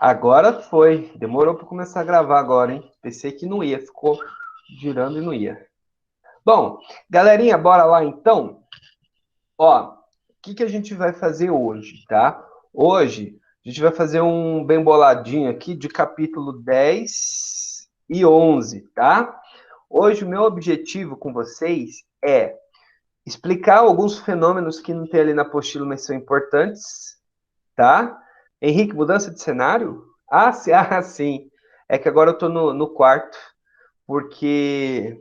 Agora foi. Demorou para começar a gravar agora, hein? Pensei que não ia. Ficou girando e não ia. Bom, galerinha, bora lá então? Ó, o que a gente vai fazer hoje, tá? Hoje a gente vai fazer um bem boladinho aqui de capítulo 10 e 11, tá? Hoje o meu objetivo com vocês é explicar alguns fenômenos que não tem ali na apostila, mas são importantes, tá? Henrique, mudança de cenário? Ah, sim, ah, sim. É que agora eu tô no quarto, porque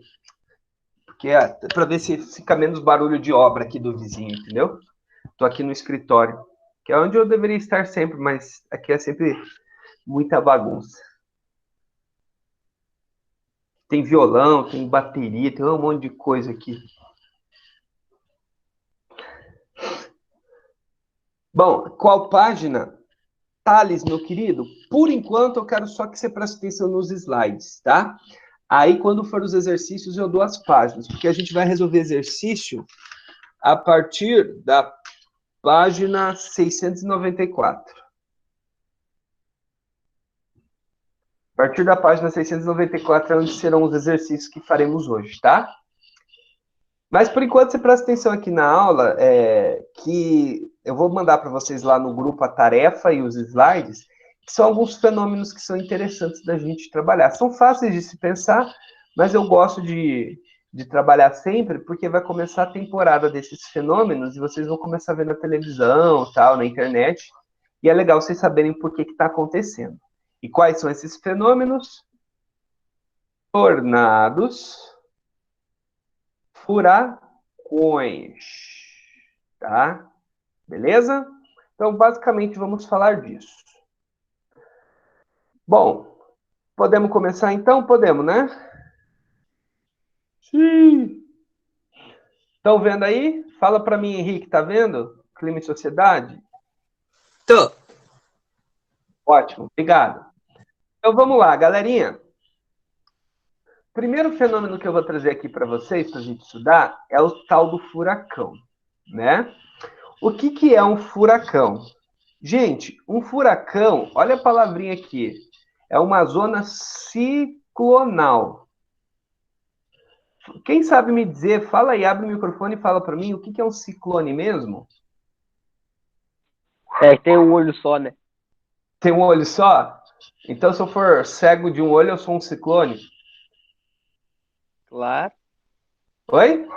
é para ver se fica menos barulho de obra aqui do vizinho, entendeu? Tô aqui no escritório, que é onde eu deveria estar sempre, mas aqui é sempre muita bagunça. Tem violão, tem bateria, tem um monte de coisa aqui. Bom, qual página? Thales, meu querido, por enquanto eu quero só que você preste atenção nos slides, tá? Aí, quando for os exercícios, eu dou as páginas, porque a gente vai resolver exercício a partir da página 694. A partir da página 694 é onde serão os exercícios que faremos hoje, tá? Mas, por enquanto, você presta atenção aqui na aula, que eu vou mandar para vocês lá no grupo a tarefa e os slides, que são alguns fenômenos que são interessantes da gente trabalhar. São fáceis de se pensar, mas eu gosto de trabalhar sempre, porque vai começar a temporada desses fenômenos e vocês vão começar a ver na televisão, tal, na internet, e é legal vocês saberem por que está acontecendo. E quais são esses fenômenos? Tornados, furacões, tá? Beleza? Então, basicamente, vamos falar disso. Bom, podemos começar então? Podemos, né? Sim. Estão vendo aí? Fala para mim, Henrique, tá vendo? Clima e sociedade? Tô. Ótimo, obrigado. Então, vamos lá, galerinha. O primeiro fenômeno que eu vou trazer aqui para vocês, para a gente estudar, é o tal do furacão, né? O que é um furacão? Gente, um furacão, olha a palavrinha aqui, é uma zona ciclonal. Quem sabe me dizer, fala aí, abre o microfone e fala para mim, o que é um ciclone mesmo? Tem um olho só, né? Tem um olho só? Então, se eu for cego de um olho, eu sou um ciclone? Claro, Oi?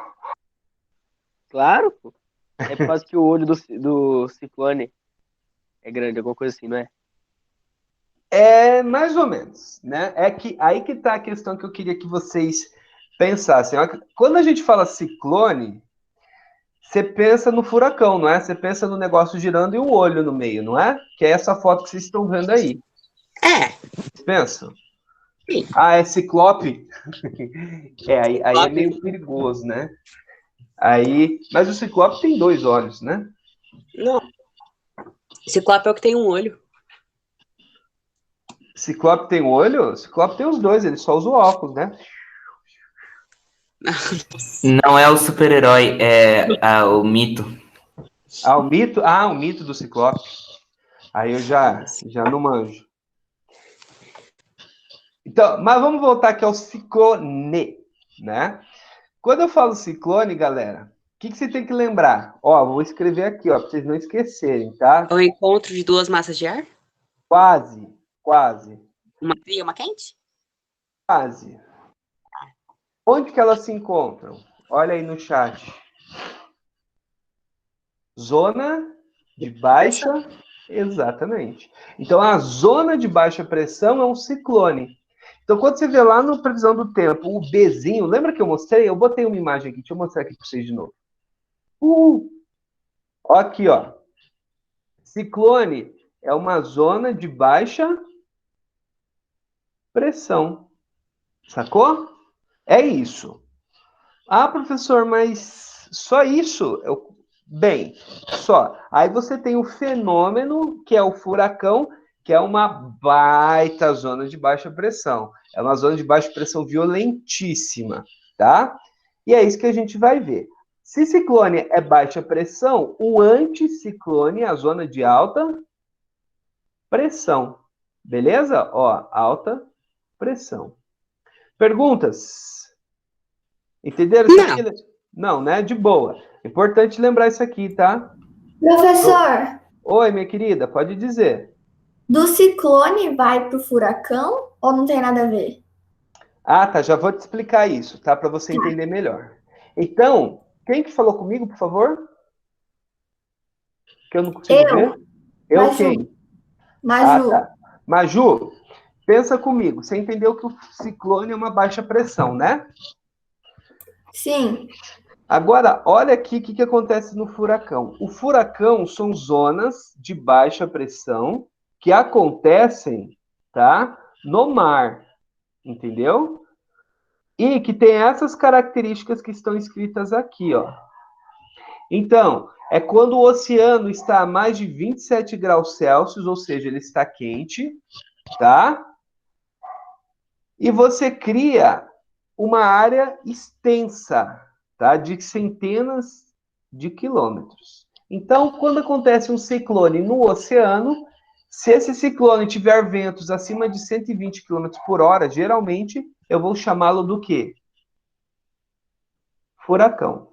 claro, pô. É por causa que o olho do ciclone é grande, alguma coisa assim, não é? É mais ou menos, né? É que aí que tá a questão que eu queria que vocês pensassem. Quando a gente fala ciclone, você pensa no furacão, não é? Você pensa no negócio girando e o olho no meio, não é? Que é essa foto que vocês estão vendo aí. É, Vocês pensam? sim. Ah, é ciclope? Aí é Ciclope. meio perigoso, né? Aí, mas o ciclope tem dois olhos, né? Não, ciclope é o que tem um olho. Ciclope tem olho? Ciclope tem os dois, ele só usa o óculos, né? Não é o super-herói, é o mito. Ah, o mito do ciclope. Aí eu já não manjo. Então, mas vamos voltar aqui ao ciclone, né? Quando eu falo ciclone, galera, o que você tem que lembrar? Ó, vou escrever aqui, ó, para vocês não esquecerem, tá? É o encontro de duas massas de ar? Quase, quase, Uma fria e uma quente? quase. Onde que elas se encontram? Olha aí no chat. Zona de baixa, exatamente. Então, a zona de baixa pressão é um ciclone. Então, quando você vê lá no previsão do tempo, o Bzinho, lembra que eu mostrei? Eu botei uma imagem aqui, deixa eu mostrar aqui para vocês de novo. Ó aqui, ó. Ciclone é uma zona de baixa pressão. Sacou? É isso. Ah, professor, mas só isso? Bem, só. Aí você tem o fenômeno, que é o furacão, que é uma baita zona de baixa pressão. É uma zona de baixa pressão violentíssima, tá? E é isso que a gente vai ver. Se ciclone é baixa pressão, o anticiclone é a zona de alta pressão. Beleza? Ó, alta pressão. Perguntas? Entenderam isso aqui? Não, né? De boa. Importante lembrar isso aqui, tá? Professor, Oi, minha querida, pode dizer. do ciclone vai pro furacão ou não tem nada a ver? Ah, tá, já vou te explicar isso, tá? Para você entender melhor. Então, quem que falou comigo, por favor? Que eu não consigo ver. Eu Maju. quem? Maju. Ah, tá. Maju, pensa comigo. Você entendeu que o ciclone é uma baixa pressão, né? Sim. Agora, olha aqui o que acontece no furacão. O furacão são zonas de baixa pressão que acontecem, tá? No mar, entendeu? E que tem essas características que estão escritas aqui, ó. Então, é quando o oceano está a mais de 27 graus Celsius, ou seja, ele está quente, tá? E você cria uma área extensa, tá? De centenas de quilômetros. Então, quando acontece um ciclone no oceano, se esse ciclone tiver ventos acima de 120 quilômetros por hora, geralmente eu vou chamá-lo do quê? Furacão.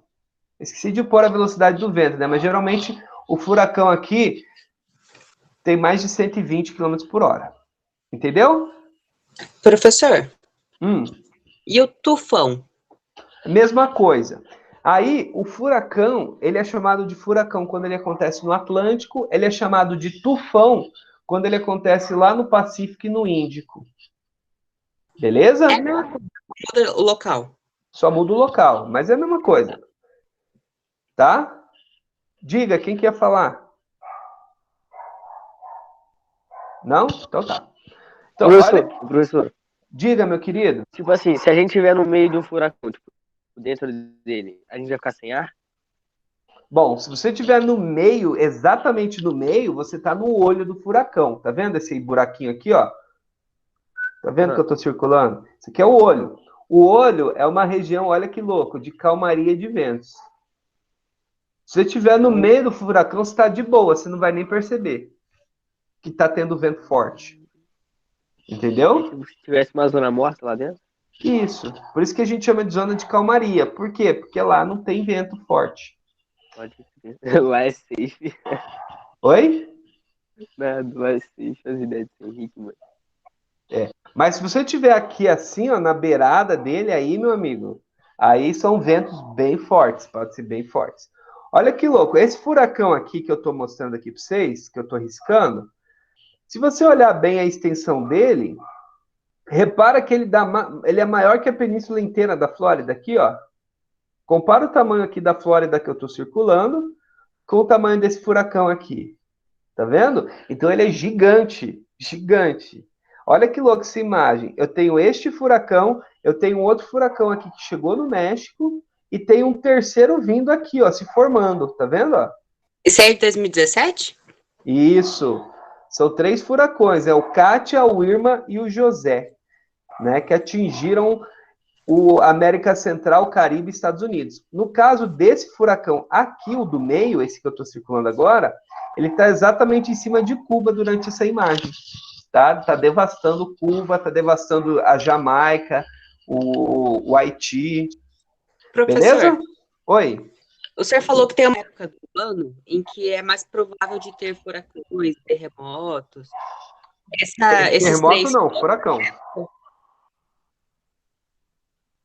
Esqueci de pôr a velocidade do vento, né? Mas geralmente o furacão aqui tem mais de 120 quilômetros por hora. Entendeu? Professor, Hum. e o tufão? Mesma coisa. Aí, o furacão, ele é chamado de furacão quando ele acontece no Atlântico, ele é chamado de tufão quando ele acontece lá no Pacífico e no Índico. Beleza? É a mesma coisa, muda o local. Só muda o local, mas é a mesma coisa. Tá? Diga, quem quer falar? Não? Então tá. Então, Professor, diga, meu querido. tipo assim, se a gente estiver no meio de um furacão, tipo, dentro dele, a gente vai ficar sem ar? Bom, se você estiver no meio, exatamente no meio, você está no olho do furacão. Tá vendo esse buraquinho aqui, ó? Tá vendo que eu estou circulando? Isso aqui é o olho. O olho é uma região, olha que louco, de calmaria de ventos. Se você estiver no meio do furacão, você está de boa, você não vai nem perceber que está tendo vento forte. Entendeu? Tipo, se tivesse uma zona morta lá dentro? Isso. Por isso que a gente chama de zona de calmaria. Por quê? Porque lá não tem vento forte. Pode ser. Lá é safe. Oi? Nada, lá é safe. As ideias de Henrique, mano. Mas se você estiver aqui assim, ó, na beirada dele, aí, meu amigo, aí são ventos bem fortes, pode ser bem fortes. Olha que louco, esse furacão aqui que eu estou mostrando aqui para vocês, que eu estou riscando, se você olhar bem a extensão dele, repara que ele é maior que a península inteira da Flórida aqui, ó. Compara o tamanho aqui da Flórida que eu estou circulando com o tamanho desse furacão aqui. Tá vendo? Então ele é gigante, gigante. Olha que louco essa imagem. Eu tenho este furacão, eu tenho outro furacão aqui que chegou no México e tem um terceiro vindo aqui, ó, se formando. Tá vendo? Ó? Isso é de 2017? Isso. São 3 furacões, é o Katia, o Irma e o José, né, que atingiram o América Central, Caribe e Estados Unidos. No caso desse furacão aqui, o do meio, esse que eu estou circulando agora, ele está exatamente em cima de Cuba durante essa imagem. Tá devastando Cuba, está devastando a Jamaica, o Haiti. Professor, Beleza? Oi. o senhor falou que tem uma época do ano em que é mais provável de ter furacões, terremotos. Esses Terremoto três não, furacão.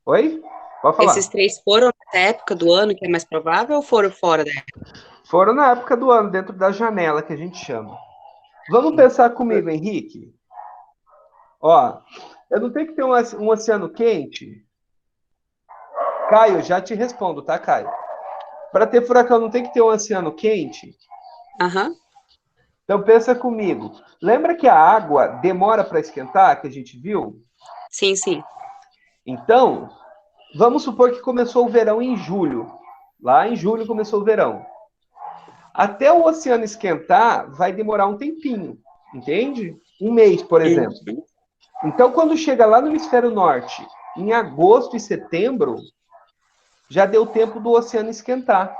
Oi? Pode falar. Esses 3 foram nessa época do ano que é mais provável ou foram fora da época? Foram na época do ano, dentro da janela que a gente chama. Vamos pensar comigo, Henrique. Ó, eu não tenho que ter um oceano quente? Caio, já te respondo, tá, Caio? Para ter furacão, não tem que ter um oceano quente? Aham. Então pensa comigo. Lembra que a água demora para esquentar, que a gente viu? Sim, sim. Então, vamos supor que começou o verão em julho. Lá em julho começou o verão. Até o oceano esquentar, vai demorar um tempinho, entende? Um mês, por exemplo. Então, quando chega lá no hemisfério norte, em agosto e setembro, já deu tempo do oceano esquentar.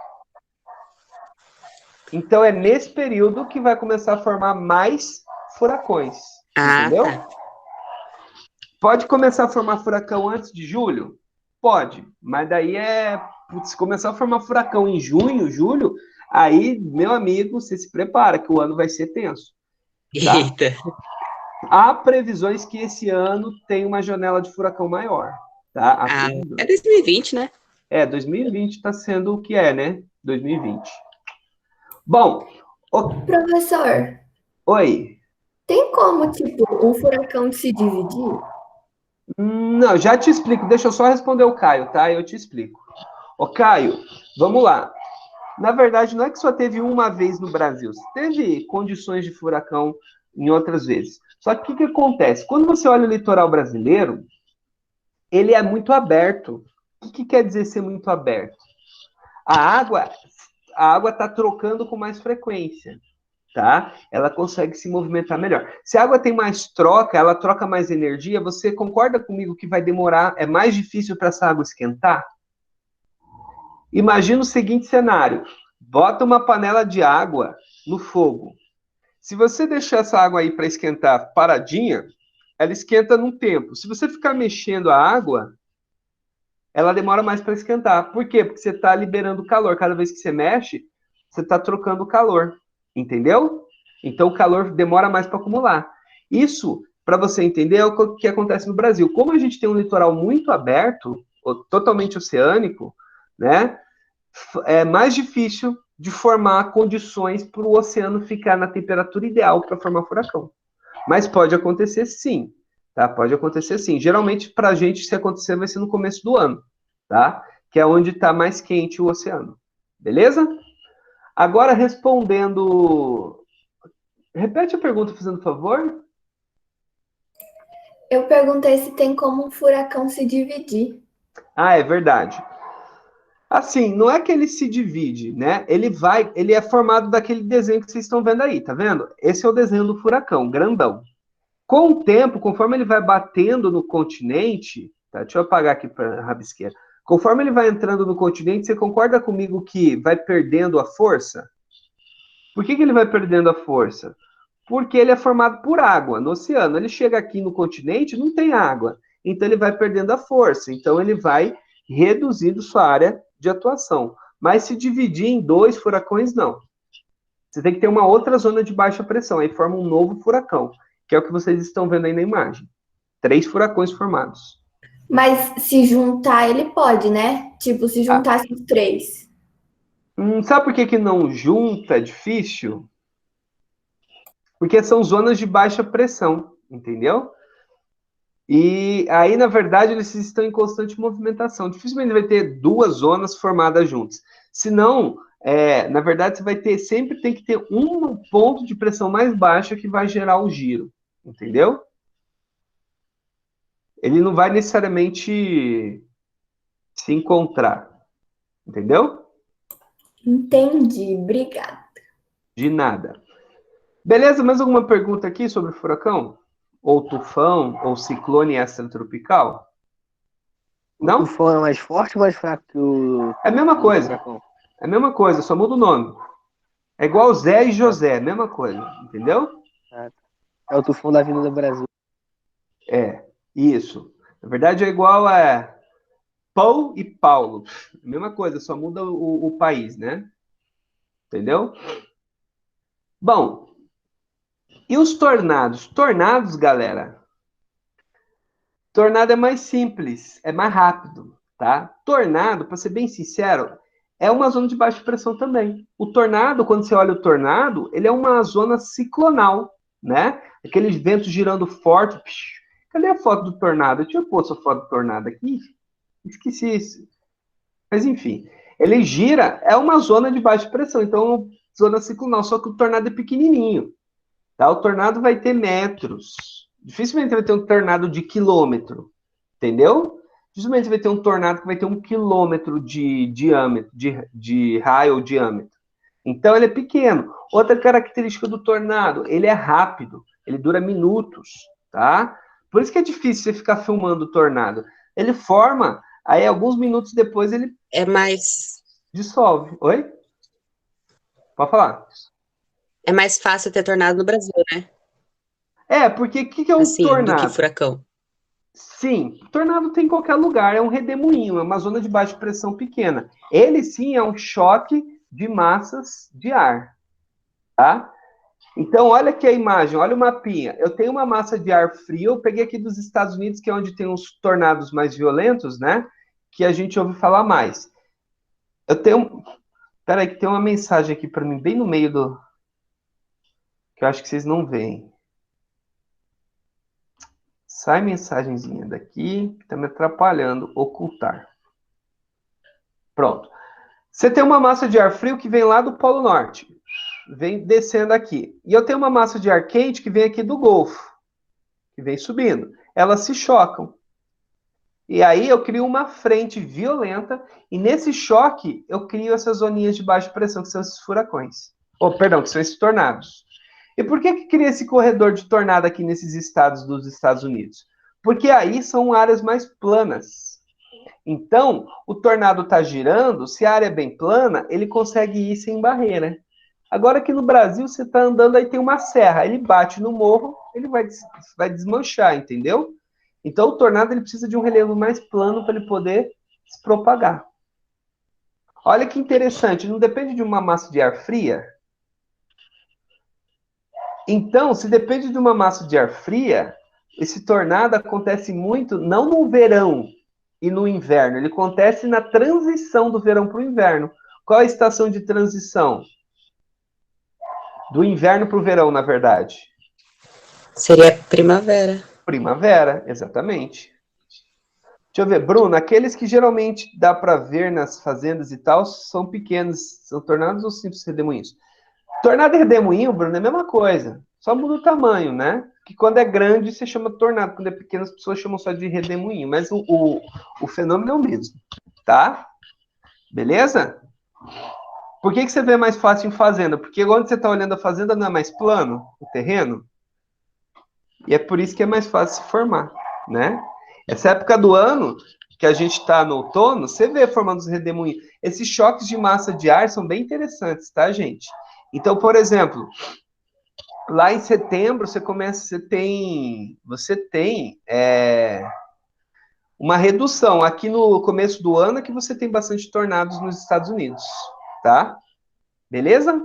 Então, é nesse período que vai começar a formar mais furacões. Ah, Entendeu? tá. Pode começar a formar furacão antes de julho? Pode, mas daí se começar a formar furacão em junho, julho, aí, meu amigo, você se prepara que o ano vai ser tenso, tá? Eita. Há previsões que esse ano tem uma janela de furacão maior, tá? Há Ah, previsões. é 2020, né? 2020 está sendo o que é, né? 2020. Bom, Professor, oi. tem como, tipo, um furacão se dividir? Não, já te explico. Deixa eu só responder o Caio, tá? Eu te explico. Ô, Caio, vamos lá. Na verdade, não é que só teve uma vez no Brasil. Teve condições de furacão em outras vezes. Só que o que acontece? Quando você olha o litoral brasileiro, ele é muito aberto. O que quer dizer ser muito aberto? A água está trocando com mais frequência, tá? Ela consegue se movimentar melhor. Se a água tem mais troca, ela troca mais energia, você concorda comigo que vai demorar, é mais difícil para essa água esquentar? Imagina o seguinte cenário: bota uma panela de água no fogo. Se você deixar essa água aí para esquentar paradinha, ela esquenta num tempo. Se você ficar mexendo a água, ela demora mais para esquentar. Por quê? Porque você está liberando calor. Cada vez que você mexe, você está trocando calor. Entendeu? Então o calor demora mais para acumular. Isso, para você entender, é o que acontece no Brasil. Como a gente tem um litoral muito aberto, totalmente oceânico, né? É mais difícil de formar condições para o oceano ficar na temperatura ideal para formar furacão. Mas pode acontecer sim, tá? Pode acontecer sim. Geralmente, para a gente, se acontecer, vai ser no começo do ano, tá? Que é onde está mais quente o oceano. Beleza? Agora, respondendo... Repete a pergunta, fazendo favor. Eu perguntei se tem como um furacão se dividir. Ah, é verdade. Assim, não é que ele se divide, né? Ele é formado daquele desenho que vocês estão vendo aí, tá vendo? Esse é o desenho do furacão, grandão. Com o tempo, conforme ele vai batendo no continente, tá? Deixa eu apagar aqui para rabisqueira. Conforme ele vai entrando no continente, você concorda comigo que vai perdendo a força? Por que ele vai perdendo a força? Porque ele é formado por água no oceano. Ele chega aqui no continente, não tem água. Então ele vai perdendo a força. Então ele vai reduzindo sua área de atuação. Mas se dividir em dois furacões, não. Você tem que ter uma outra zona de baixa pressão. Aí forma um novo furacão, que é o que vocês estão vendo aí na imagem. 3 furacões formados. Mas se juntar, ele pode, né? Tipo, se juntasse os três. Sabe por que não junta? É difícil? Porque são zonas de baixa pressão, entendeu? E aí, na verdade, eles estão em constante movimentação. Dificilmente vai ter duas zonas formadas juntas. Senão, na verdade, você vai ter, sempre tem que ter um ponto de pressão mais baixa que vai gerar o giro, entendeu? Ele não vai necessariamente se encontrar, entendeu? Entendi, obrigada. De nada. Beleza? Mais alguma pergunta aqui sobre furacão? Ou tufão, ou ciclone extratropical? O Não? tufão é mais forte ou mais fraco que o É a mesma coisa. furacão? É a mesma coisa, só muda o nome. É igual Zé e José, mesma coisa, entendeu? É o tufão da Avenida Brasil. Isso. Na verdade é igual a Pão e Paulo. Mesma coisa, só muda o país, né? Entendeu? Bom, e os tornados? Tornados, galera. Tornado é mais simples, é mais rápido, tá? Tornado, para ser bem sincero, é uma zona de baixa pressão também. O tornado, quando você olha o tornado, ele é uma zona ciclonal, né? Aqueles ventos girando forte. Cadê a foto do tornado? Eu tinha posto a foto do tornado aqui. Esqueci isso. Mas enfim, ele gira, é uma zona de baixa pressão, então zona ciclonal, só que o tornado é pequenininho, tá? O tornado vai ter metros. Dificilmente vai ter um tornado de quilômetro, entendeu? Dificilmente vai ter um tornado que vai ter 1 quilômetro de diâmetro, de raio ou diâmetro. Então ele é pequeno. Outra característica do tornado, ele é rápido, ele dura minutos, tá? Por isso que é difícil você ficar filmando o tornado. Ele forma, aí alguns minutos depois ele É mais, dissolve. Oi? Pode falar. é mais fácil ter tornado no Brasil, né? Porque o que é um Assim, do que tornado? furacão. Sim, tornado tem em qualquer lugar, é um redemoinho, é uma zona de baixa pressão pequena. Ele sim é um choque de massas de ar, tá? Então, olha aqui a imagem, olha o mapinha. Eu tenho uma massa de ar frio, eu peguei aqui dos Estados Unidos, que é onde tem os tornados mais violentos, né? Que a gente ouve falar mais. Eu tenho. Peraí, que tem uma mensagem aqui para mim, bem no meio do. Que eu acho que vocês não veem. Sai mensagenzinha daqui, que tá me atrapalhando. Ocultar. Pronto. Você tem uma massa de ar frio que vem lá do Polo Norte. Vem descendo aqui. E eu tenho uma massa de ar quente que vem aqui do Golfo. Que vem subindo. Elas se chocam. E aí eu crio uma frente violenta. E nesse choque, eu crio essas zoninhas de baixa pressão, que são esses furacões. Perdão, que são esses tornados. E por que cria esse corredor de tornado aqui nesses estados dos Estados Unidos? Porque aí são áreas mais planas. Então, o tornado está girando, se a área é bem plana, ele consegue ir sem barreira. Agora aqui no Brasil, você está andando, aí tem uma serra, ele bate no morro, ele vai desmanchar, entendeu? Então, o tornado ele precisa de um relevo mais plano para ele poder se propagar. Olha que interessante, não depende de uma massa de ar fria? Então, se depende de uma massa de ar fria, esse tornado acontece muito, não no verão e no inverno, ele acontece na transição do verão para o inverno. Qual é a estação de transição? Do inverno para o verão, na verdade. Seria primavera. Primavera, exatamente. Deixa eu ver, Bruno, aqueles que geralmente dá para ver nas fazendas e tal, são pequenos, são tornados ou simples redemoinhos? Tornado e redemoinho, Bruno, é a mesma coisa. Só muda o tamanho, né? Que quando é grande, você chama tornado. Quando é pequeno, as pessoas chamam só de redemoinho. Mas o fenômeno é o mesmo, tá? Beleza? Por que você vê mais fácil em fazenda? Porque quando você está olhando a fazenda, não é mais plano o terreno? E é por isso que é mais fácil se formar, né? Essa época do ano, que a gente está no outono, você vê formando os redemoinhos. Esses choques de massa de ar são bem interessantes, tá, gente? Então, por exemplo, lá em setembro, você tem uma redução. Aqui no começo do ano é que você tem bastante tornados nos Estados Unidos, tá? Beleza?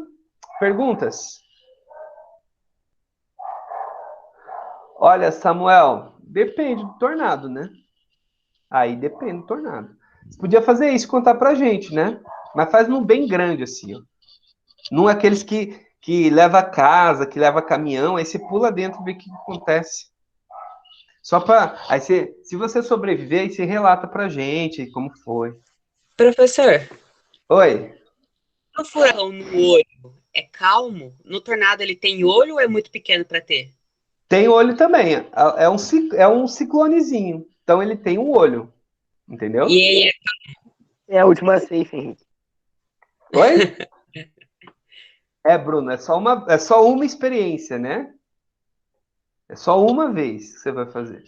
Perguntas? Olha, Samuel, depende do tornado, né? Aí depende do tornado. Você podia fazer isso e contar pra gente, né? Mas faz num bem grande, assim, ó. Não aqueles que leva casa, que leva caminhão, aí você pula dentro e vê o que acontece. Só para. Aí você, se você sobreviver, aí você relata pra gente como foi. Professor, Oi. no furacão no olho é calmo? No tornado ele tem olho ou é muito pequeno para ter? Tem olho também. É um ciclonezinho. Então ele tem um olho. Entendeu? E É a última safe, Henrique. Oi? Bruno, é só uma experiência, né? É só uma vez que você vai fazer.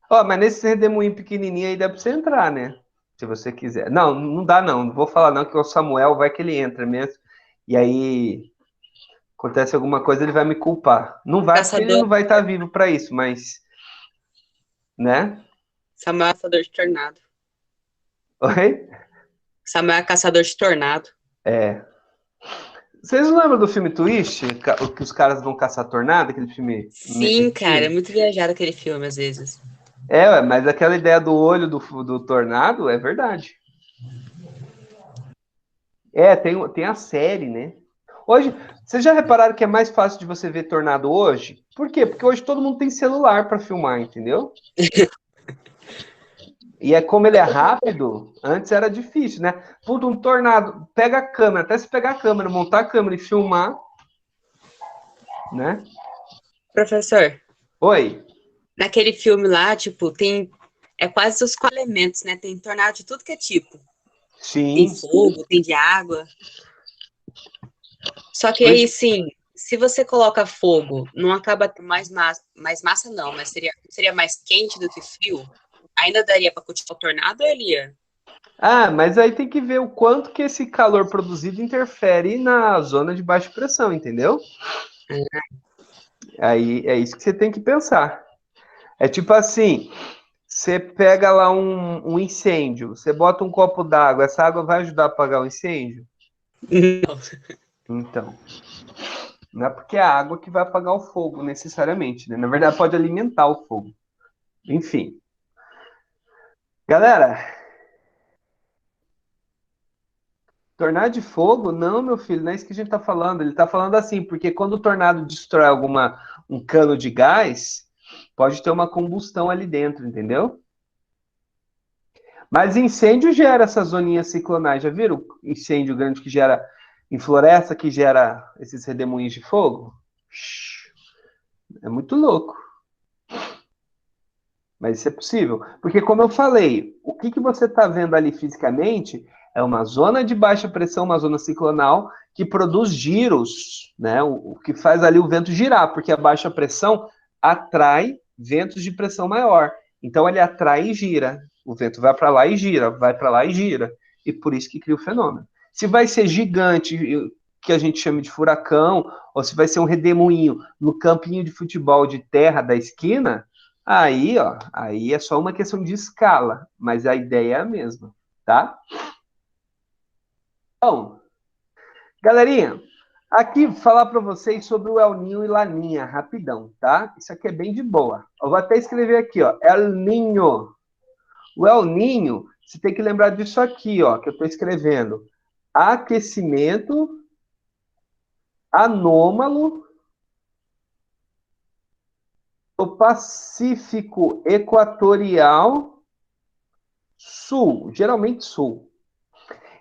Ó, mas nesse redemoinho pequenininho aí dá pra você entrar, né? Se você quiser. Não, não dá não. Não vou falar não, que o Samuel vai que ele entra mesmo. E aí acontece alguma coisa, ele vai me culpar. Não vai, porque ele caçador, não vai estar vivo pra isso, mas... Né? Samuel é caçador de tornado. Oi? Samuel é caçador de tornado. É. Vocês não lembram do filme Twist? Que os caras vão caçar tornado? Aquele filme Sim, cara, é antigo? muito viajado aquele filme às vezes. Mas aquela ideia do olho do tornado é verdade. Tem a série, né? Hoje, vocês já repararam que é mais fácil de você ver tornado hoje? Por quê? Porque hoje todo mundo tem celular para filmar, entendeu? E é como ele é rápido, antes era difícil, né? Puta, um tornado, pega a câmera, até se pegar a câmera, montar a câmera e filmar, né? Professor, Oi. naquele filme lá, tipo, tem quase os 4 elementos, né? Tem tornado de tudo que é tipo. Tem Sim. fogo, tem de água. Só que aí, sim, se você coloca fogo, não acaba mais massa não, mas seria mais quente do que frio? Ainda daria para continuar o tornado ou ele ia? Mas aí tem que ver o quanto que esse calor produzido interfere na zona de baixa pressão, entendeu? Aí é isso que você tem que pensar. É tipo assim, você pega lá um incêndio, você bota um copo d'água, essa água vai ajudar a apagar o incêndio? Não. Então, não é porque é a água que vai apagar o fogo, necessariamente, né? Na verdade, pode alimentar o fogo. Enfim. Galera, tornado de fogo? Não, meu filho, não é isso que a gente tá falando. Ele tá falando assim, porque quando o tornado destrói um cano de gás, pode ter uma combustão ali dentro, entendeu? Mas incêndio gera essas zoninhas ciclonais. Já viram incêndio grande que gera em floresta, que gera esses redemoinhos de fogo? É muito louco. Mas isso é possível. Porque, como eu falei, o que você está vendo ali fisicamente é uma zona de baixa pressão, uma zona ciclonal, que produz giros, né? O que faz ali o vento girar, porque a baixa pressão atrai ventos de pressão maior. Então, ele atrai e gira. O vento vai para lá e gira, vai para lá e gira. E por isso que cria o fenômeno. Se vai ser gigante, que a gente chama de furacão, ou se vai ser um redemoinho no campinho de futebol de terra da esquina, aí, ó, aí é só uma questão de escala, mas a ideia é a mesma, tá? Bom, galerinha, aqui falar para vocês sobre o El Ninho e Laninha, rapidão, tá? Isso aqui é bem de boa. Eu vou até escrever aqui, ó, El Ninho. O El Ninho, você tem que lembrar disso aqui, ó, que eu estou escrevendo. Aquecimento anômalo do Pacífico Equatorial Sul, geralmente Sul.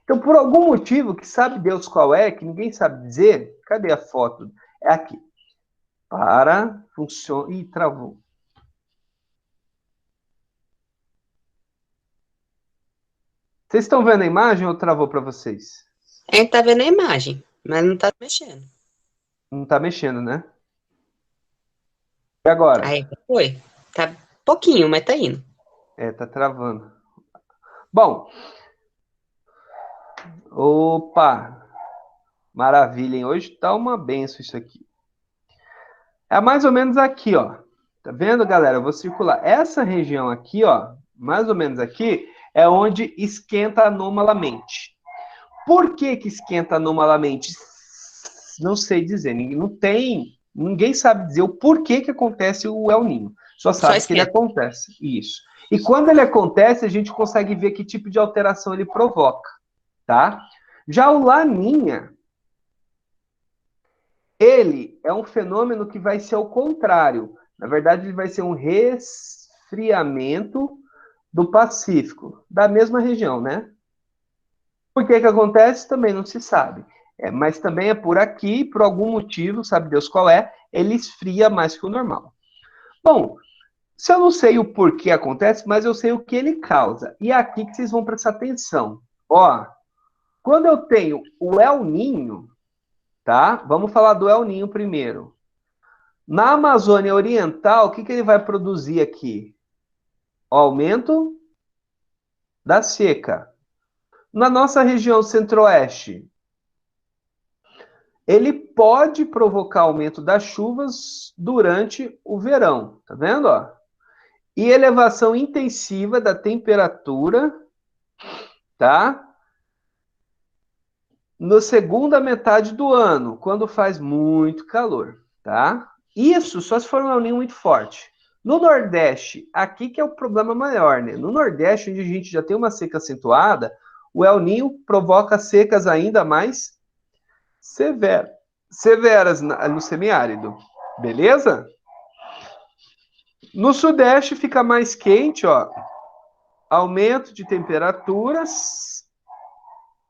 Então, por algum motivo, que sabe Deus qual é, que ninguém sabe dizer, cadê a foto? É aqui. Para, funciona. Ih, travou. Vocês estão vendo a imagem ou travou para vocês? A gente tá vendo a imagem, mas não tá mexendo. Não está mexendo, né? E agora? Aí foi. Tá pouquinho, mas tá indo. É, tá travando. Bom. Opa! Maravilha, hein? Hoje tá uma benção isso aqui. É mais ou menos aqui, ó. Tá vendo, galera? Eu vou circular. Essa região aqui, ó, mais ou menos aqui, é onde esquenta anomalamente. Por que que esquenta anomalamente? Não sei dizer. Ninguém sabe dizer o porquê que acontece o El Niño. Só sabe que ele esquenta. acontece. Isso. E quando ele acontece, a gente consegue ver que tipo de alteração ele provoca, tá? Já o Laninha, ele é um fenômeno que vai ser ao contrário. Na verdade, ele vai ser um resfriamento do Pacífico, da mesma região, né? Por que que acontece? Também não se sabe. Mas também é por aqui, por algum motivo, sabe Deus qual é, ele esfria mais que o normal. Bom, se eu não sei o porquê acontece, mas eu sei o que ele causa. E é aqui que vocês vão prestar atenção. Ó, quando eu tenho o El Niño, tá? Vamos falar do El Niño primeiro. Na Amazônia Oriental, o que ele vai produzir aqui? O aumento da seca. Na nossa região centro-oeste, ele pode provocar aumento das chuvas durante o verão, tá vendo? Ó? E elevação intensiva da temperatura, tá? Na segunda metade do ano, quando faz muito calor, tá? Isso só se for um El Niño muito forte. No Nordeste, aqui que é o problema maior, né? No Nordeste, onde a gente já tem uma seca acentuada, o El Niño provoca secas ainda mais severas no semiárido. Beleza? No Sudeste fica mais quente, ó. Aumento de temperaturas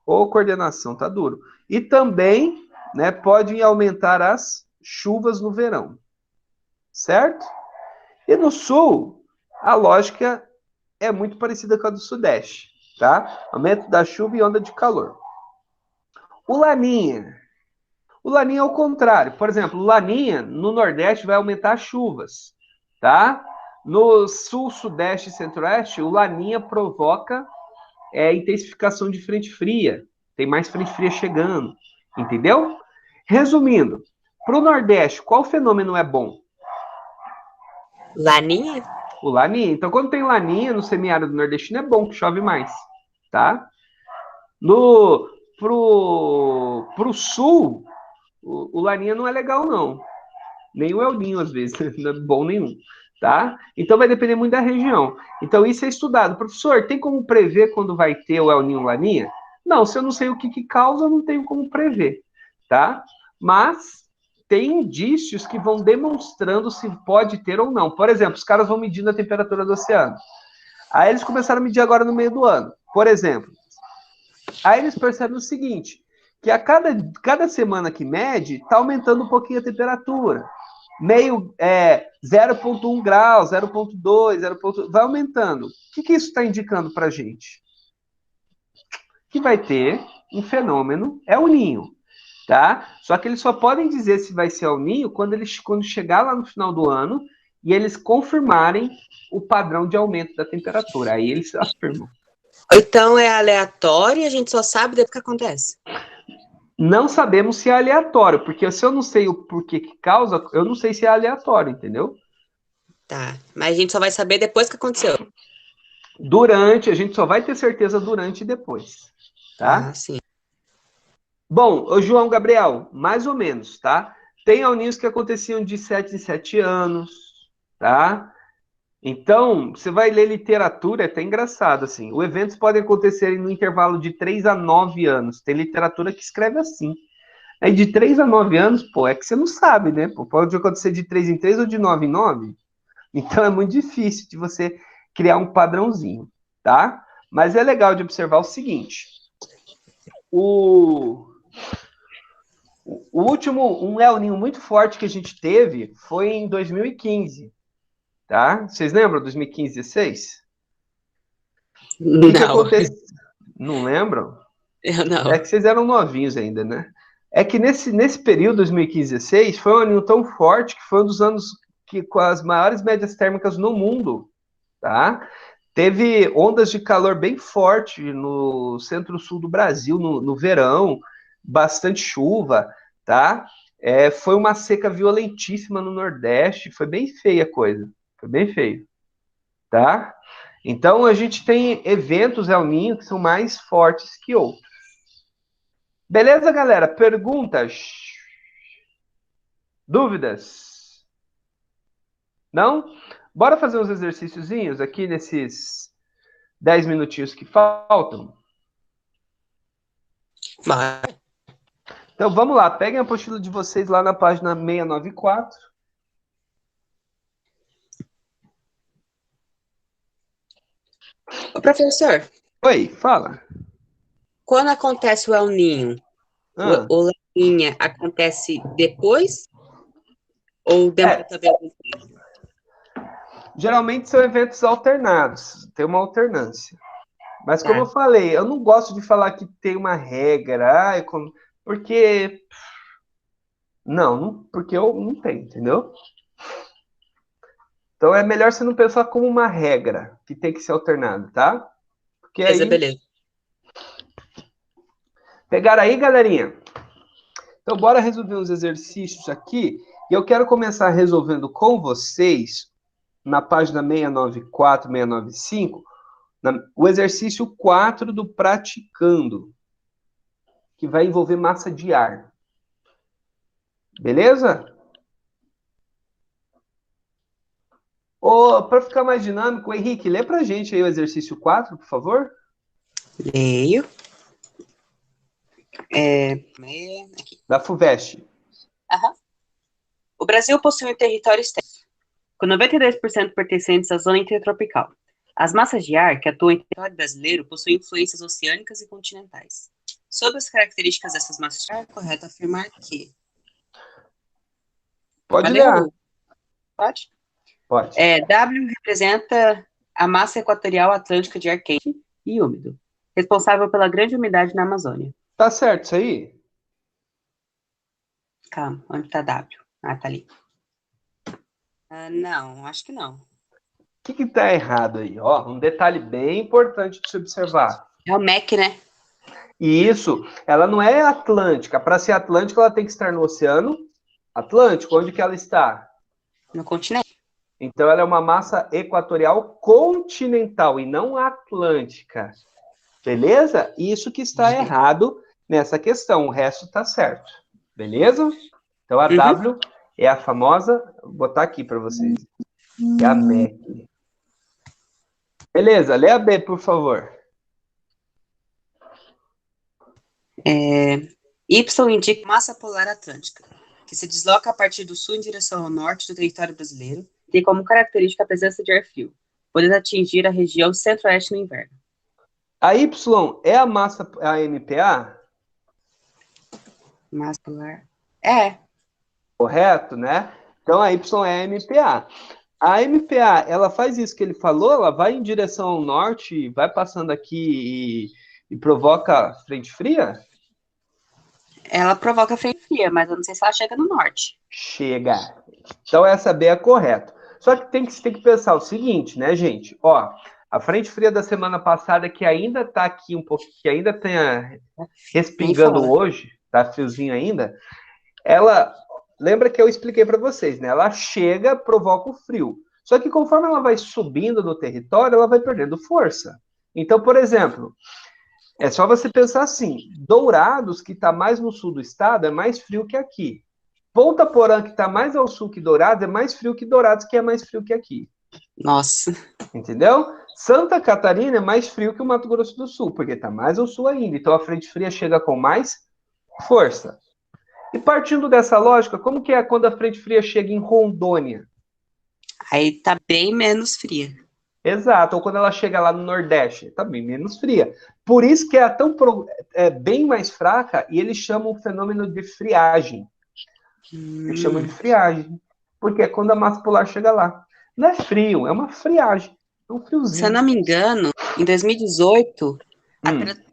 ou coordenação, tá duro. E também, né, pode aumentar as chuvas no verão. Certo? E no Sul, a lógica é muito parecida com a do Sudeste, tá? Aumento da chuva e onda de calor. O Laninha. O Laninha é o contrário. Por exemplo, o Laninha, no Nordeste, vai aumentar as chuvas, tá? No Sul, Sudeste e Centro-Oeste, o Laninha provoca intensificação de frente fria. Tem mais frente fria chegando, entendeu? Resumindo, Para o Nordeste, qual fenômeno é bom? Laninha? O Laninha. Então, quando tem Laninha no semiárido nordestino, é bom que chove mais, tá? Pro Sul, o Laninha não é legal, não. Nem o El Ninho, às vezes, não é bom nenhum, tá? Então, vai depender muito da região. Então, isso é estudado. Professor, tem como prever quando vai ter o El Ninho ou Laninha? Não, se eu não sei o que causa, eu não tenho como prever, tá? Mas tem indícios que vão demonstrando se pode ter ou não. Por exemplo, os caras vão medindo a temperatura do oceano. Aí eles começaram a medir agora no meio do ano. Por exemplo, aí eles percebem o seguinte, que a cada semana que mede, está aumentando um pouquinho a temperatura. 0,1 grau, 0,2, 0,2, vai aumentando. O que isso está indicando para a gente? Que vai ter um fenômeno, é o ninho, tá? Só que eles só podem dizer se vai ser o ninho quando chegar lá no final do ano e eles confirmarem o padrão de aumento da temperatura. Aí eles afirmam. Ou então é aleatório e a gente só sabe depois que acontece. Não sabemos se é aleatório, porque se eu não sei o porquê que causa, eu não sei se é aleatório, entendeu? Tá, mas a gente só vai saber depois que aconteceu. A gente só vai ter certeza durante e depois, tá? Ah, sim. Bom, o João Gabriel, mais ou menos, tá? Tem alninhos que aconteciam de 7 em 7 anos, tá? Então, você vai ler literatura, é até engraçado, assim. Os eventos podem acontecer no intervalo de 3 a 9 anos. Tem literatura que escreve assim. Aí de 3 a 9 anos, pô, é que você não sabe, né? Pô, pode acontecer de 3 em 3 ou de 9 em 9. Então é muito difícil de você criar um padrãozinho, tá? Mas é legal de observar o seguinte. O último, um El Ninho muito forte que a gente teve foi em 2015, tá? Vocês lembram? 2015, 16? O que Não, aconteceu? Não lembram? eu não. É que vocês eram novinhos ainda, né? É que nesse período, 2015, 16, foi um aninho tão forte que foi um dos anos que com as maiores médias térmicas no mundo, tá? Teve ondas de calor bem forte no centro-sul do Brasil, no verão, bastante chuva, tá? Foi uma seca violentíssima no Nordeste, foi bem feia a coisa, foi bem feio, tá? Então a gente tem eventos El Ninho que são mais fortes que outros. Beleza, galera? Perguntas? Dúvidas? Não? Bora fazer uns exercíciozinhos aqui nesses 10 minutinhos que faltam? Mas, Então vamos lá, peguem a apostila de vocês lá na página 694. ô, professor, Oi, fala. quando acontece o El Ninho, Ah, o Laninha acontece depois? Ou demora também algum tempo? geralmente são eventos alternados, tem uma alternância. Mas como eu Tá. falei, eu não gosto de falar que tem uma regra, porque porque eu não tenho, entendeu? Então é melhor você não pensar como uma regra que tem que ser alternado, tá? Porque Beleza, aí. beleza. Pegaram aí, galerinha? Então, bora resolver uns exercícios aqui. E eu quero começar resolvendo com vocês, na página 694, 695, o exercício 4 do praticando, que vai envolver massa de ar. Beleza? Para ficar mais dinâmico, Henrique, lê pra gente aí o exercício 4, por favor. Leio. Aqui. Da FUVEST. Aham. O Brasil possui um território extenso, com 92% pertencentes à zona intertropical. As massas de ar que atuam em território brasileiro possuem influências oceânicas e continentais. Sobre as características dessas massas de ar, é correto afirmar que... Pode Valeu? ler. Pode? Pode. W representa a massa equatorial atlântica de ar quente e úmido, responsável pela grande umidade na Amazônia. Tá certo isso aí? Calma, onde tá W? Ah, tá ali. Não, acho que não. O que tá errado aí? Ó, um detalhe bem importante de se observar. É o MEC, né? E isso, ela não é atlântica. Para ser atlântica, ela tem que estar no oceano, Atlântico, onde que ela está? No continente. Então, ela é uma massa equatorial continental e não atlântica. Beleza? Isso que está errado nessa questão. O resto está certo. Beleza? Então, a W é a famosa... Vou botar aqui para vocês. É a MEC. Beleza, lê a B, por favor. Y indica massa polar atlântica, que se desloca a partir do sul em direção ao norte do território brasileiro, tem como característica a presença de ar frio, podendo atingir a região centro-oeste no inverno. A Y é a massa, a MPA? Massa polar. É. Correto, né? Então, a Y é a MPA. A MPA, ela faz isso que ele falou, ela vai em direção ao norte, vai passando aqui e provoca frente fria? Ela provoca frente fria, mas eu não sei se ela chega no norte. Chega. Então, essa B é correta. Só que tem que pensar o seguinte, né, gente? Ó, a frente fria da semana passada, que ainda tá aqui um pouco, que ainda tem respingando hoje, tá friozinho ainda, ela... Lembra que eu expliquei para vocês, né? Ela chega, provoca o frio. Só que conforme ela vai subindo no território, ela vai perdendo força. Então, por exemplo, é só você pensar assim, Dourados, que está mais no sul do estado, é mais frio que aqui. Ponta Porã, que está mais ao sul que Dourados, é mais frio que Dourados, que é mais frio que aqui. Nossa. Entendeu? Santa Catarina é mais frio que o Mato Grosso do Sul, porque está mais ao sul ainda. Então, a frente fria chega com mais força. E partindo dessa lógica, como que é quando a frente fria chega em Rondônia? Aí tá bem menos fria. Exato, ou quando ela chega lá no Nordeste, tá bem menos fria. Por isso que é bem mais fraca e eles chamam o fenômeno de friagem. Eles chamam de friagem, porque é quando a massa polar chega lá. Não é frio, é uma friagem, é um friozinho. Se eu não me engano, em 2018,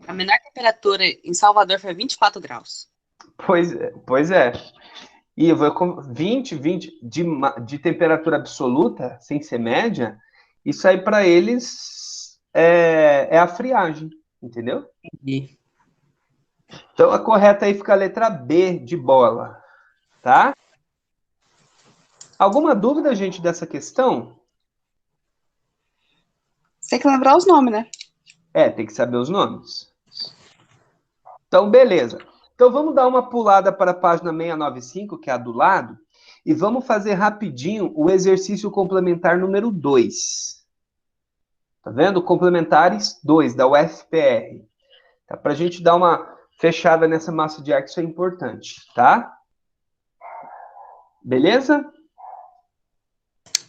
a menor temperatura em Salvador foi 24 graus. Pois é. E eu vou com 20 de temperatura absoluta, sem ser média, isso aí para eles é a friagem, entendeu? Entendi. Então a correta aí fica a letra B de bola, tá? Alguma dúvida, gente, dessa questão? Você tem que lembrar os nomes, né? Tem que saber os nomes. Então, beleza. Então, vamos dar uma pulada para a página 695, que é a do lado, e vamos fazer rapidinho o exercício complementar número 2. Tá vendo? Complementares 2, da UFPR. Tá? Para a gente dar uma fechada nessa massa de ar, que isso é importante, tá? Beleza?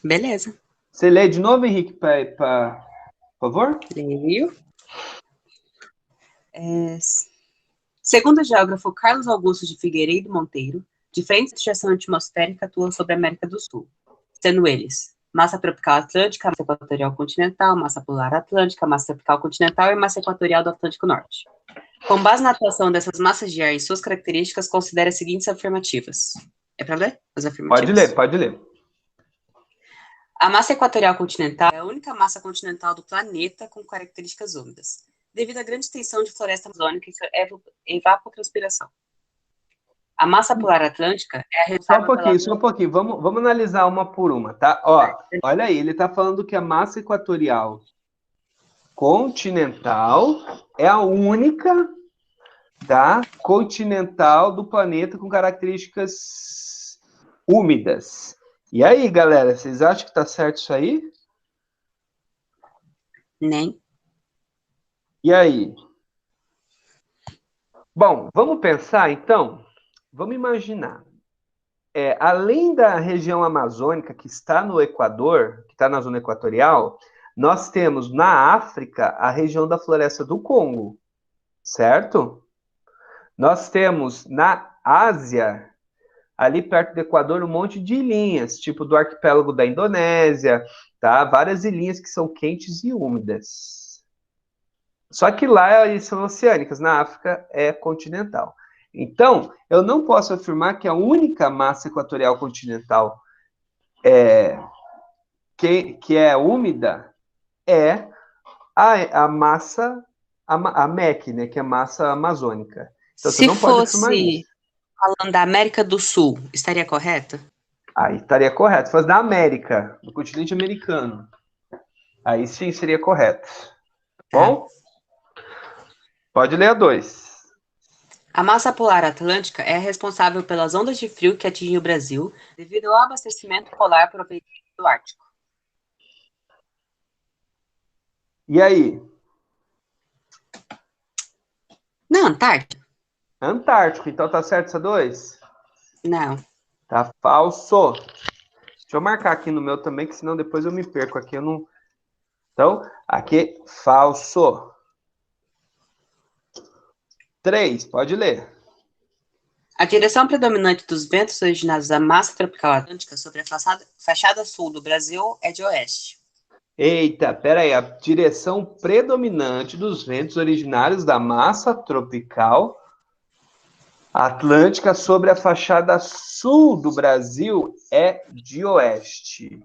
Beleza. Você lê de novo, Henrique, por favor? Leio. Segundo o geógrafo Carlos Augusto de Figueiredo Monteiro, diferentes situação atmosférica atuam sobre a América do Sul, sendo eles massa tropical atlântica, massa equatorial continental, massa polar atlântica, massa tropical continental e massa equatorial do Atlântico Norte. Com base na atuação dessas massas de ar e suas características, considere as seguintes afirmativas. É para ler? As afirmativas? Pode ler. A massa equatorial continental é a única massa continental do planeta com características úmidas, devido à grande extensão de floresta amazônica e evapotranspiração. A massa polar atlântica é a responsável Só um pouquinho. Vamos analisar uma por uma, tá? Ó, olha aí, ele está falando que a massa equatorial continental é a única, tá, continental do planeta com características úmidas. E aí, galera, vocês acham que tá certo isso aí? Nem. E aí? Bom, vamos pensar, então? Vamos imaginar. Além da região amazônica, que está no Equador, que está na zona equatorial, nós temos na África a região da floresta do Congo, certo? Nós temos na Ásia, ali perto do Equador, um monte de ilhinhas, tipo do arquipélago da Indonésia, tá? Várias ilhinhas que são quentes e úmidas. Só que lá eles são oceânicas, na África é continental. Então, eu não posso afirmar que a única massa equatorial continental que é úmida é a massa, a MEC, né, que é a massa amazônica. Então, você não pode afirmar isso. falando da América do Sul, estaria correto? Aí estaria correto. Se fosse da América, do continente americano. Aí sim seria correto. Bom? Pode ler a 2. A massa polar atlântica é responsável pelas ondas de frio que atingem o Brasil devido ao abastecimento polar proveniente do Ártico. E aí? Na Antártida? Antártico. Então tá certo essa 2? Não. Tá falso. Deixa eu marcar aqui no meu também, que senão depois eu me perco aqui. Eu não... Então, aqui, falso. 3, pode ler. A direção predominante dos ventos originados da massa tropical atlântica sobre a fachada sul do Brasil é de oeste. Eita, peraí. A direção predominante dos ventos originários da massa tropical atlântica sobre a fachada sul do Brasil é de oeste.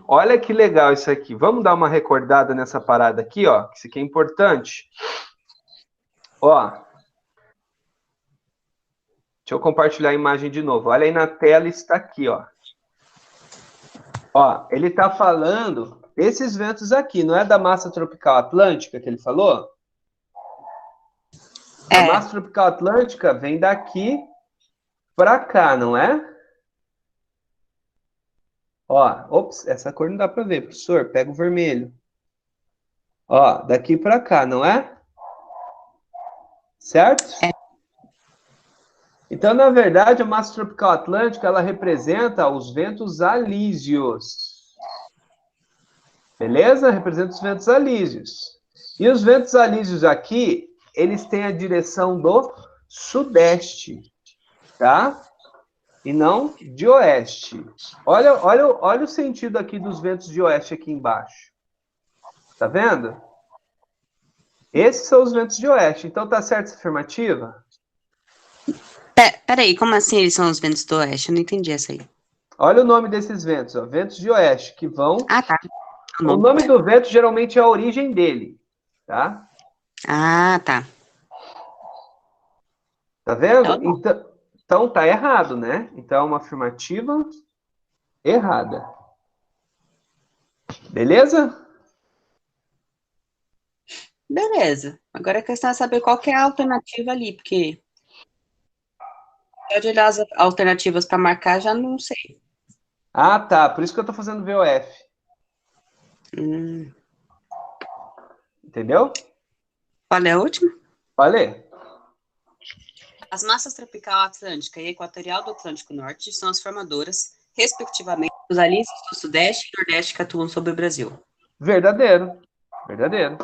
Olha que legal isso aqui. Vamos dar uma recordada nessa parada aqui, ó. Isso aqui é importante. Ó. Deixa eu compartilhar a imagem de novo. Olha aí na tela, está aqui, ó. Ó, ele está falando esses ventos aqui, não é da massa tropical atlântica que ele falou? A massa tropical atlântica vem daqui para cá, não é? Ó, ops, essa cor não dá para ver, professor. Pega o vermelho. Ó, daqui para cá, não é? Certo? Então, na verdade, a massa tropical atlântica, ela representa os ventos alísios. Beleza? Representa os ventos alísios. E os ventos alísios aqui, eles têm a direção do sudeste, tá? E não de oeste. Olha o sentido aqui dos ventos de oeste aqui embaixo. Tá vendo? Esses são os ventos de oeste. Então, tá certo essa afirmativa? Peraí, como assim eles são os ventos do oeste? Eu não entendi essa aí. Olha o nome desses ventos, ó. Ventos de oeste, que vão... Ah, tá. O nome do vento geralmente é a origem dele, tá? Ah, tá. Tá vendo? Tá bom. Então tá errado, né? Então é uma afirmativa errada. Beleza? Beleza. Agora a questão é saber qual que é a alternativa ali, porque pode olhar as alternativas para marcar, já não sei. Ah, tá. Por isso que eu tô fazendo VOF. Entendeu? Qual é a última? Valeu. As massas tropical atlântica e equatorial do Atlântico Norte são as formadoras, respectivamente, dos alísios do Sudeste e Nordeste que atuam sobre o Brasil. Verdadeiro. Verdadeiro.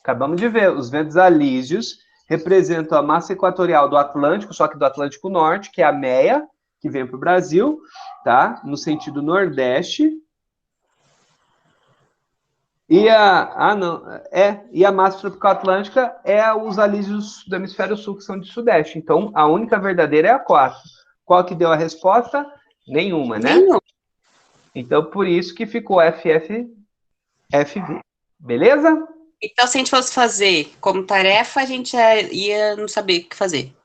Acabamos de ver. Os ventos alísios representam a massa equatorial do Atlântico, só que do Atlântico Norte, que é a MEA, que vem para o Brasil, tá? No sentido Nordeste. E a massa tropical atlântica é os alísios do hemisfério sul, que são de sudeste. Então, a única verdadeira é a 4. Qual que deu a resposta? Nenhuma, né? Nenhum. Então, por isso que ficou FV. Beleza? Então, se a gente fosse fazer como tarefa, a gente já ia não saber o que fazer.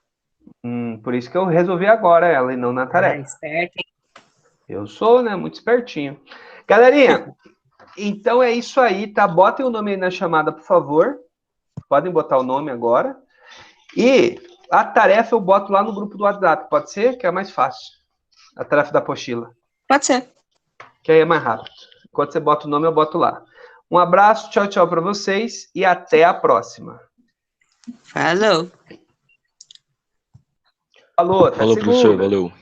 Por isso que eu resolvi agora ela e não na tarefa. Esperto, hein? Eu sou, né? Muito espertinho. Galerinha, então é isso aí, tá? Botem o nome aí na chamada, por favor. Podem botar o nome agora. E a tarefa eu boto lá no grupo do WhatsApp, pode ser? Que é mais fácil. A tarefa da apostila. Pode ser. Que aí é mais rápido. Enquanto você bota o nome, eu boto lá. Um abraço, tchau, tchau para vocês e até a próxima. Falou. Falou, até Falou, segunda. professor, valeu.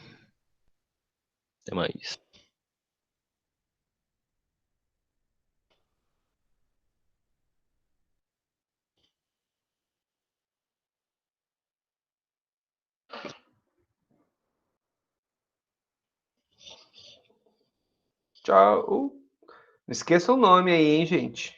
Até mais. Tchau. Não esqueça o nome aí, hein, gente?